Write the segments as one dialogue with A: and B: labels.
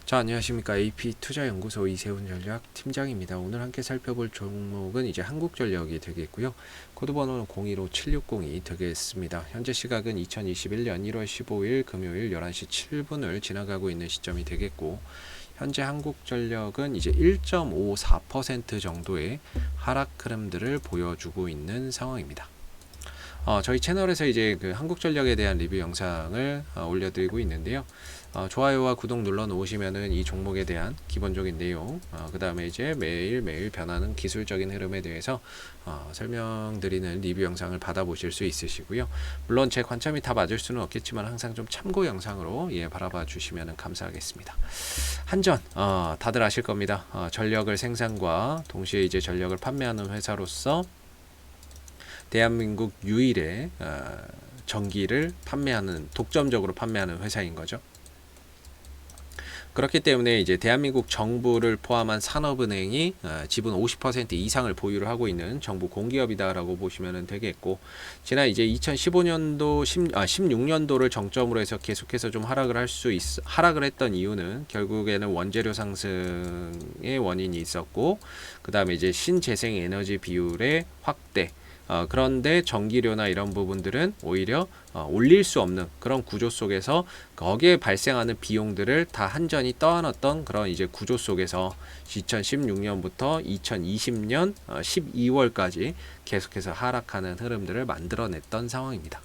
A: 자, 안녕하십니까. AP투자연구소 이세훈 전략 팀장입니다. 오늘 함께 살펴볼 종목은 이제 한국전력이 되겠고요. 코드번호는 025760이 되겠습니다. 현재 시각은 2021년 1월 15일 금요일 11시 7분을 지나가고 있는 시점이 되겠고, 현재 한국전력은 이제 1.54% 정도의 하락 흐름들을 보여주고 있는 상황입니다. 저희 채널에서 이제 그 한국전력에 대한 리뷰 영상을 올려드리고 있는데요. 좋아요와 구독 눌러 놓으시면은 이 종목에 대한 기본적인 내용, 그 다음에 이제 매일매일 변하는 기술적인 흐름에 대해서 설명드리는 리뷰 영상을 받아보실 수 있으시고요. 물론 제 관점이 다 맞을 수는 없겠지만 항상 좀 참고 영상으로 바라봐 주시면 감사하겠습니다. 한전, 다들 아실 겁니다. 전력을 생산과 동시에 이제 전력을 판매하는 회사로서 대한민국 유일의 전기를 판매하는, 독점적으로 판매하는 회사인 거죠. 그렇기 때문에 이제 대한민국 정부를 포함한 산업은행이 지분 50% 이상을 보유를 하고 있는 정부 공기업이다라고 보시면 되겠고, 지난 이제 2015년도 16년도를 정점으로 해서 계속해서 좀 하락을 했던 이유는 결국에는 원재료 상승의 원인이 있었고, 그 다음에 이제 신재생 에너지 비율의 확대. 그런데 전기료나 이런 부분들은 오히려 올릴 수 없는 그런 구조 속에서 거기에 발생하는 비용들을 다 한전이 떠안았던 그런 이제 구조 속에서 2016년부터 2020년 12월까지 계속해서 하락하는 흐름들을 만들어냈던 상황입니다.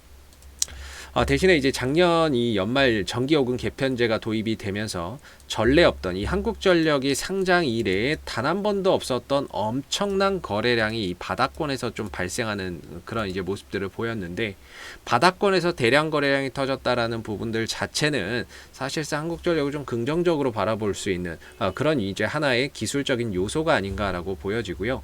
A: 대신에 이제 작년 이 연말 전기요금 개편제가 도입이 되면서 전례 없던 이 한국전력이 상장 이래에 단 한 번도 없었던 엄청난 거래량이 이 바닥권에서 좀 발생하는 그런 이제 모습들을 보였는데, 바닥권에서 대량 거래량이 터졌다라는 부분들 자체는 사실상 한국전력을 좀 긍정적으로 바라볼 수 있는 그런 이제 하나의 기술적인 요소가 아닌가라고 보여지고요.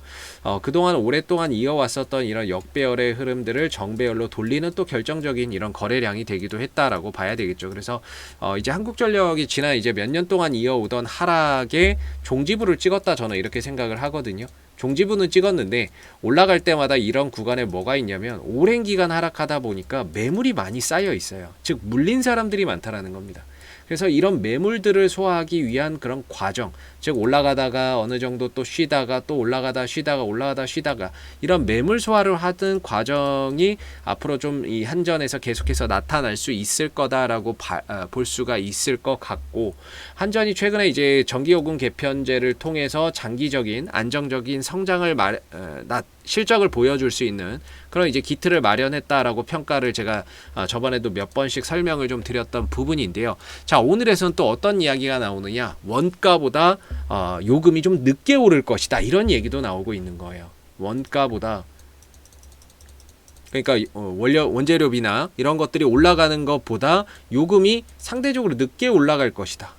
A: 그동안 오랫동안 이어왔었던 이런 역배열의 흐름들을 정배열로 돌리는 또 결정적인 이런 거래량이 되기도 했다라고 봐야 되겠죠. 그래서 이제 한국전력이 지난 이제 몇 년 동안 이어오던 하락에 종지부를 찍었다, 저는 이렇게 생각을 하거든요. 종지부는 찍었는데 올라갈 때마다 이런 구간에 뭐가 있냐면 오랜 기간 하락하다 보니까 매물이 많이 쌓여 있어요. 즉 물린 사람들이 많다라는 겁니다. 그래서 이런 매물들을 소화하기 위한 그런 과정, 즉 올라가다가 어느 정도 또 쉬다가 또 올라가다 쉬다가 올라가다 쉬다가 이런 매물 소화를 하던 과정이 앞으로 좀 이 한전에서 계속해서 나타날 수 있을 거다라고 볼 수가 있을 것 같고, 한전이 최근에 이제 전기요금 개편제를 통해서 장기적인 안정적인 성장을 실적을 보여줄 수 있는 그런 이제 기틀을 마련했다라고 평가를 제가 저번에도 몇 번씩 설명을 좀 드렸던 부분인데요. 자, 오늘에서는 또 어떤 이야기가 나오느냐, 원가보다 요금이 좀 늦게 오를 것이다, 이런 얘기도 나오고 있는 거예요. 원가보다, 그러니까 원재료비나 이런 것들이 올라가는 것보다 요금이 상대적으로 늦게 올라갈 것이다,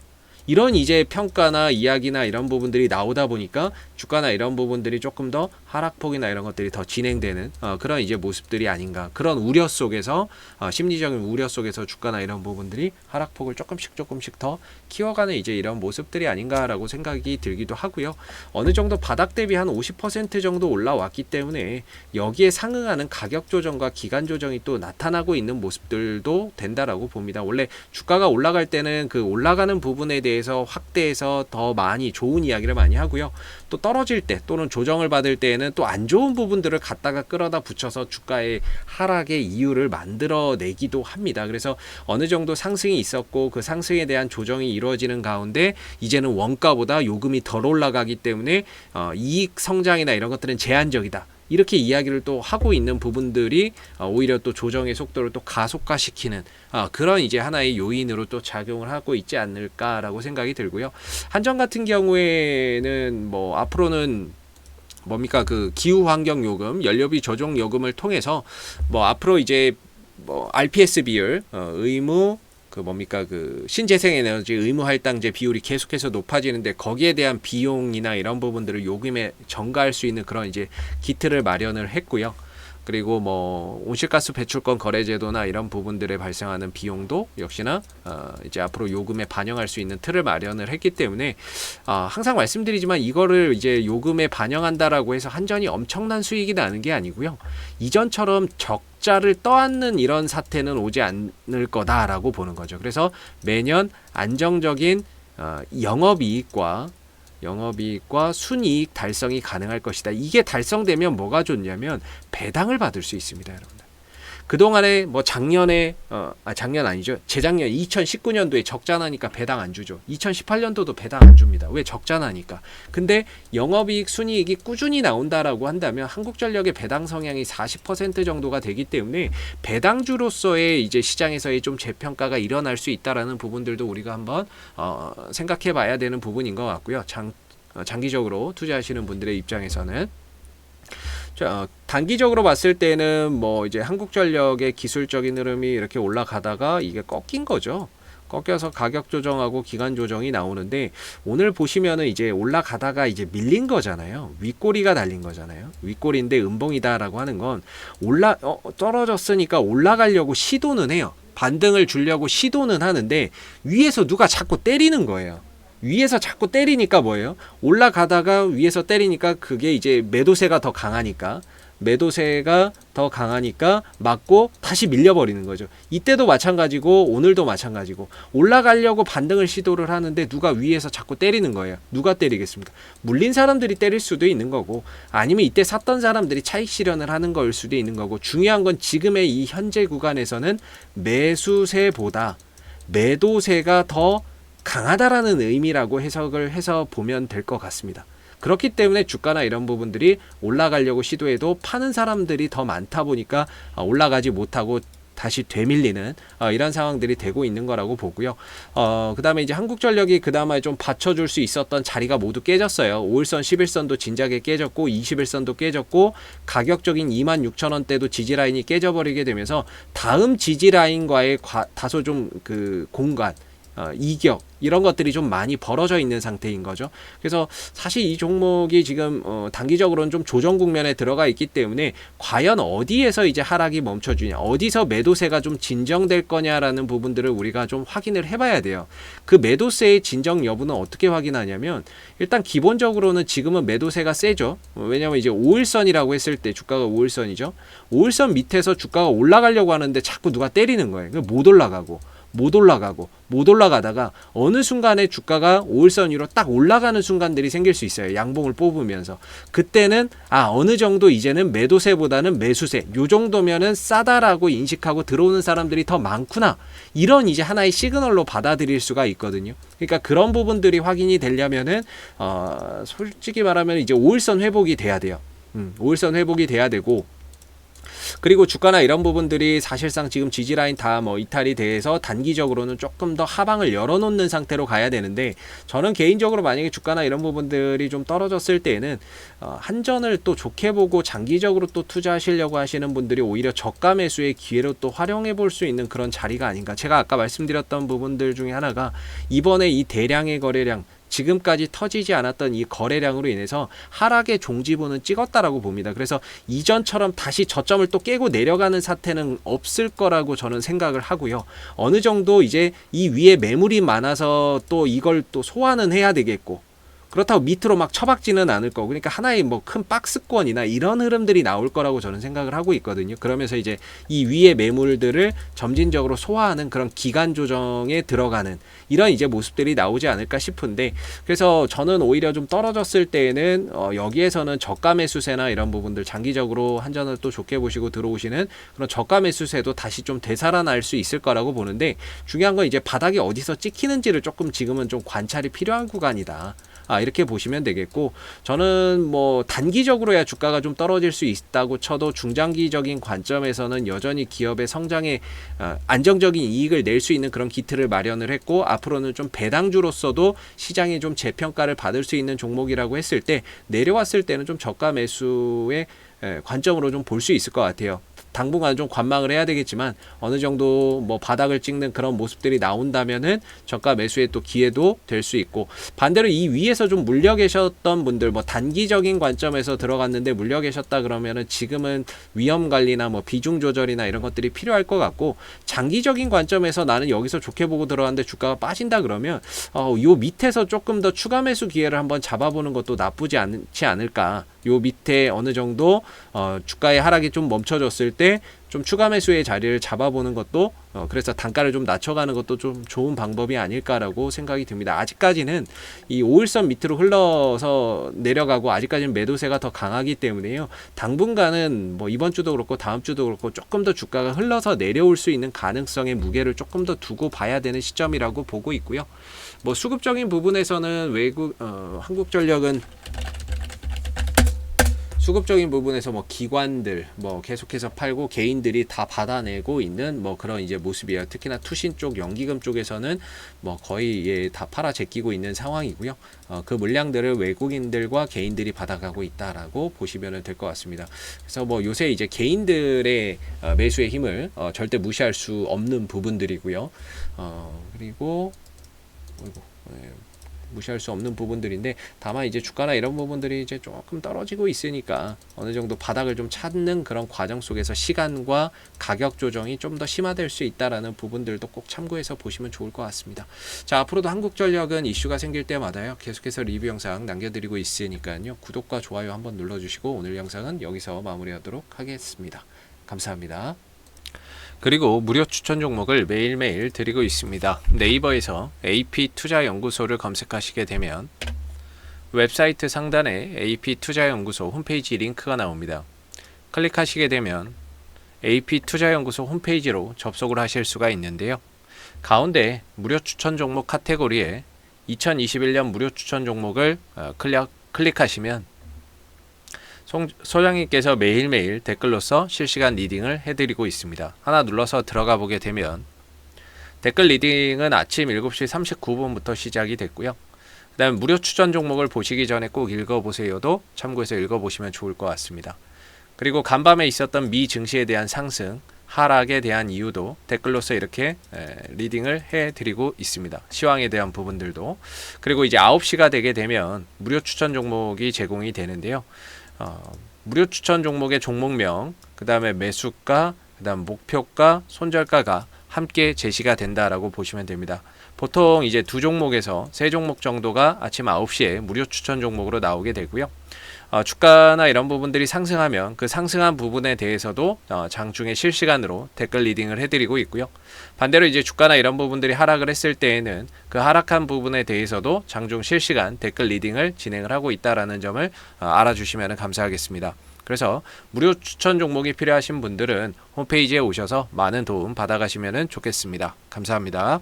A: 이런 이제 평가나 이야기나 이런 부분들이 나오다 보니까 주가나 이런 부분들이 조금 더 하락폭이나 이런 것들이 더 진행되는 그런 이제 모습들이 아닌가, 그런 우려 속에서 심리적인 우려 속에서 주가나 이런 부분들이 하락폭을 조금씩 더 키워가는 이제 이런 모습들이 아닌가라고 생각이 들기도 하고요. 어느 정도 바닥 대비 한 50% 정도 올라왔기 때문에 여기에 상응하는 가격 조정과 기간 조정이 또 나타나고 있는 모습들도 된다라고 봅니다. 원래 주가가 올라갈 때는 그 올라가는 부분에 대해서 확대해서 더 많이 좋은 이야기를 많이 하고요. 또 떨어질 때 또는 조정을 받을 때에는 또 안 좋은 부분들을 갖다가 끌어다 붙여서 주가의 하락의 이유를 만들어내기도 합니다. 그래서 어느 정도 상승이 있었고 그 상승에 대한 조정이 이루어지는 가운데 이제는 원가보다 요금이 덜 올라가기 때문에 이익 성장이나 이런 것들은 제한적이다, 이렇게 이야기를 또 하고 있는 부분들이 오히려 또 조정의 속도를 또 가속화시키는 그런 이제 하나의 요인으로 또 작용을 하고 있지 않을까라고 생각이 들고요. 한전 같은 경우에는 뭐 앞으로는 뭡니까, 그 기후 환경 요금, 연료비 조정 요금을 통해서 뭐 앞으로 이제 뭐 RPS 비율, 의무 그 신재생에너지 의무 할당제 비율이 계속해서 높아지는데 거기에 대한 비용이나 이런 부분들을 요금에 전가할 수 있는 그런 이제 기틀을 마련을 했고요. 그리고 뭐 온실가스 배출권 거래제도나 이런 부분들에 발생하는 비용도 역시나 이제 앞으로 요금에 반영할 수 있는 틀을 마련을 했기 때문에 항상 말씀드리지만 이거를 이제 요금에 반영한다라고 해서 한전이 엄청난 수익이 나는 게 아니고요. 이전처럼 적자를 떠안는 이런 사태는 오지 않을 거다라고 보는 거죠. 그래서 매년 안정적인 영업이익과 순이익 달성이 가능할 것이다. 이게 달성되면 뭐가 좋냐면 배당을 받을 수 있습니다, 여러분들. 그동안에 뭐 작년 아니죠. 재작년 2019년도에 적자나니까 배당 안 주죠. 2018년도도 배당 안 줍니다. 왜? 적자나니까. 근데 영업이익, 순이익이 꾸준히 나온다라고 한다면 한국전력의 배당 성향이 40% 정도가 되기 때문에 배당주로서의 이제 시장에서의 좀 재평가가 일어날 수 있다라는 부분들도 우리가 한번 생각해 봐야 되는 부분인 것 같고요. 장기적으로 투자하시는 분들의 입장에서는. 단기적으로 봤을 때는 뭐 이제 한국전력의 기술적인 흐름이 이렇게 올라가다가 이게 꺾인 거죠. 꺾여서 가격 조정하고 기간 조정이 나오는데 오늘 보시면은 이제 올라가다가 이제 밀린 거잖아요. 윗꼬리가 달린 거잖아요. 윗꼬리인데 음봉이다라고 하는 건 떨어졌으니까 올라가려고 시도는 해요. 반등을 주려고 시도는 하는데 위에서 누가 자꾸 때리는 거예요. 위에서 자꾸 때리니까 뭐예요? 올라가다가 위에서 때리니까 그게 이제 매도세가 더 강하니까 맞고 다시 밀려버리는 거죠. 이때도 마찬가지고 오늘도 마찬가지고 올라가려고 반등을 시도를 하는데 누가 위에서 자꾸 때리는 거예요. 누가 때리겠습니까? 물린 사람들이 때릴 수도 있는 거고 아니면 이때 샀던 사람들이 차익 실현을 하는 거일 수도 있는 거고 중요한 건 지금의 이 현재 구간에서는 매수세보다 매도세가 더 강하다라는 의미라고 해석을 해서 보면 될 것 같습니다. 그렇기 때문에 주가나 이런 부분들이 올라가려고 시도해도 파는 사람들이 더 많다 보니까 올라가지 못하고 다시 되밀리는 이런 상황들이 되고 있는 거라고 보고요. 그 다음에 이제 한국전력이 그나마 좀 받쳐줄 수 있었던 자리가 모두 깨졌어요. 5일선, 11선도 진작에 깨졌고 21선도 깨졌고 가격적인 26,000원대도 지지라인이 깨져버리게 되면서 다음 지지라인과의 다소 좀 그 공간 이격 이런 것들이 좀 많이 벌어져 있는 상태인 거죠. 그래서 사실 이 종목이 지금 단기적으로는 좀 조정 국면에 들어가 있기 때문에 과연 어디에서 이제 하락이 멈춰주냐, 어디서 매도세가 좀 진정될 거냐라는 부분들을 우리가 좀 확인을 해봐야 돼요. 그 매도세의 진정 여부는 어떻게 확인하냐면 일단 기본적으로는 지금은 매도세가 세죠. 왜냐하면 이제 5일선이라고 했을 때 주가가 5일선이죠. 5일선 밑에서 주가가 올라가려고 하는데 자꾸 누가 때리는 거예요. 못 올라가다가 어느 순간에 주가가 5일선 위로 딱 올라가는 순간들이 생길 수 있어요. 양봉을 뽑으면서. 그때는 어느 정도 이제는 매도세보다는 매수세 요 정도면은 싸다라고 인식하고 들어오는 사람들이 더 많구나. 이런 이제 하나의 시그널로 받아들일 수가 있거든요. 그러니까 그런 부분들이 확인이 되려면은 솔직히 말하면 이제 5일선 회복이 돼야 돼요. 5일선 회복이 돼야 되고 그리고 주가나 이런 부분들이 사실상 지금 지지라인 다 뭐 이탈이 돼서 단기적으로는 조금 더 하방을 열어놓는 상태로 가야 되는데 저는 개인적으로 만약에 주가나 이런 부분들이 좀 떨어졌을 때에는 한전을 또 좋게 보고 장기적으로 또 투자하시려고 하시는 분들이 오히려 저가 매수의 기회로 또 활용해 볼 수 있는 그런 자리가 아닌가. 제가 아까 말씀드렸던 부분들 중에 하나가 이번에 이 대량의 거래량 지금까지 터지지 않았던 이 거래량으로 인해서 하락의 종지부는 찍었다라고 봅니다. 그래서 이전처럼 다시 저점을 또 깨고 내려가는 사태는 없을 거라고 저는 생각을 하고요. 어느 정도 이제 이 위에 매물이 많아서 또 이걸 또 소화는 해야 되겠고 그렇다고 밑으로 막 처박지는 않을 거고 그러니까 하나의 뭐 큰 박스권이나 이런 흐름들이 나올 거라고 저는 생각을 하고 있거든요. 그러면서 이제 이 위의 매물들을 점진적으로 소화하는 그런 기간 조정에 들어가는 이런 이제 모습들이 나오지 않을까 싶은데 그래서 저는 오히려 좀 떨어졌을 때에는 여기에서는 저가 매수세나 이런 부분들 장기적으로 한전을 또 좋게 보시고 들어오시는 그런 저가 매수세도 다시 좀 되살아날 수 있을 거라고 보는데 중요한 건 이제 바닥이 어디서 찍히는지를 조금 지금은 좀 관찰이 필요한 구간이다. 이렇게 보시면 되겠고 저는 뭐 단기적으로야 주가가 좀 떨어질 수 있다고 쳐도 중장기적인 관점에서는 여전히 기업의 성장에 안정적인 이익을 낼 수 있는 그런 기틀을 마련을 했고 앞으로는 좀 배당주로서도 시장에 좀 재평가를 받을 수 있는 종목이라고 했을 때 내려왔을 때는 좀 저가 매수의 관점으로 좀 볼 수 있을 것 같아요. 당분간 좀 관망을 해야 되겠지만 어느 정도 뭐 바닥을 찍는 그런 모습들이 나온다면은 저가 매수의 또 기회도 될 수 있고 반대로 이 위에서 좀 물려 계셨던 분들 뭐 단기적인 관점에서 들어갔는데 물려 계셨다 그러면은 지금은 위험 관리나 뭐 비중 조절이나 이런 것들이 필요할 것 같고 장기적인 관점에서 나는 여기서 좋게 보고 들어갔는데 주가가 빠진다 그러면 요 밑에서 조금 더 추가 매수 기회를 한번 잡아보는 것도 나쁘지 않지 않을까 요 밑에 어느 정도 주가의 하락이 좀 멈춰졌을 때 좀 추가 매수의 자리를 잡아보는 것도 그래서 단가를 좀 낮춰가는 것도 좀 좋은 방법이 아닐까라고 생각이 듭니다. 아직까지는 이 5일선 밑으로 흘러서 내려가고 아직까지는 매도세가 더 강하기 때문에요. 당분간은 뭐 이번 주도 그렇고 다음 주도 그렇고 조금 더 주가가 흘러서 내려올 수 있는 가능성의 무게를 조금 더 두고 봐야 되는 시점이라고 보고 있고요. 뭐 수급적인 부분에서는 한국전력은 수급적인 부분에서 뭐 기관들 뭐 계속해서 팔고 개인들이 다 받아내고 있는 뭐 그런 이제 모습이에요. 특히나 투신 쪽 연기금 쪽에서는 뭐 거의 다 팔아 제끼고 있는 상황이고요. 그 물량들을 외국인들과 개인들이 받아가고 있다라고 보시면 될 것 같습니다. 그래서 뭐 요새 이제 개인들의 매수의 힘을 절대 무시할 수 없는 부분들이고요. 그리고 무시할 수 없는 부분들인데 다만 이제 주가나 이런 부분들이 이제 조금 떨어지고 있으니까 어느 정도 바닥을 좀 찾는 그런 과정 속에서 시간과 가격 조정이 좀 더 심화될 수 있다라는 부분들도 꼭 참고해서 보시면 좋을 것 같습니다. 자, 앞으로도 한국전력은 이슈가 생길 때마다요 계속해서 리뷰 영상 남겨드리고 있으니까요 구독과 좋아요 한번 눌러주시고 오늘 영상은 여기서 마무리하도록 하겠습니다. 감사합니다. 그리고 무료 추천 종목을 매일매일 드리고 있습니다. 네이버에서 AP투자연구소를 검색하시게 되면 웹사이트 상단에 AP투자연구소 홈페이지 링크가 나옵니다. 클릭하시게 되면 AP투자연구소 홈페이지로 접속을 하실 수가 있는데요. 가운데 무료 추천 종목 카테고리에 2021년 무료 추천 종목을 클릭하시면 소장님께서 매일매일 댓글로서 실시간 리딩을 해드리고 있습니다. 하나 눌러서 들어가 보게 되면 댓글 리딩은 아침 7시 39분부터 시작이 됐고요. 그 다음 무료 추천 종목을 보시기 전에 꼭 읽어보세요도 참고해서 읽어보시면 좋을 것 같습니다. 그리고 간밤에 있었던 미 증시에 대한 상승, 하락에 대한 이유도 댓글로서 이렇게 리딩을 해드리고 있습니다. 시황에 대한 부분들도. 그리고 이제 9시가 되게 되면 무료 추천 종목이 제공이 되는데요. 무료 추천 종목의 종목명, 그 다음에 매수가, 그 다음 목표가, 손절가가 함께 제시가 된다라고 보시면 됩니다. 보통 이제 두 종목에서 세 종목 정도가 아침 9시에 무료 추천 종목으로 나오게 되고요. 주가나 이런 부분들이 상승하면 그 상승한 부분에 대해서도 장중에 실시간으로 댓글 리딩을 해드리고 있고요. 반대로 이제 주가나 이런 부분들이 하락을 했을 때에는 그 하락한 부분에 대해서도 장중 실시간 댓글 리딩을 진행을 하고 있다라는 점을 알아주시면 감사하겠습니다. 그래서 무료 추천 종목이 필요하신 분들은 홈페이지에 오셔서 많은 도움 받아가시면 좋겠습니다. 감사합니다.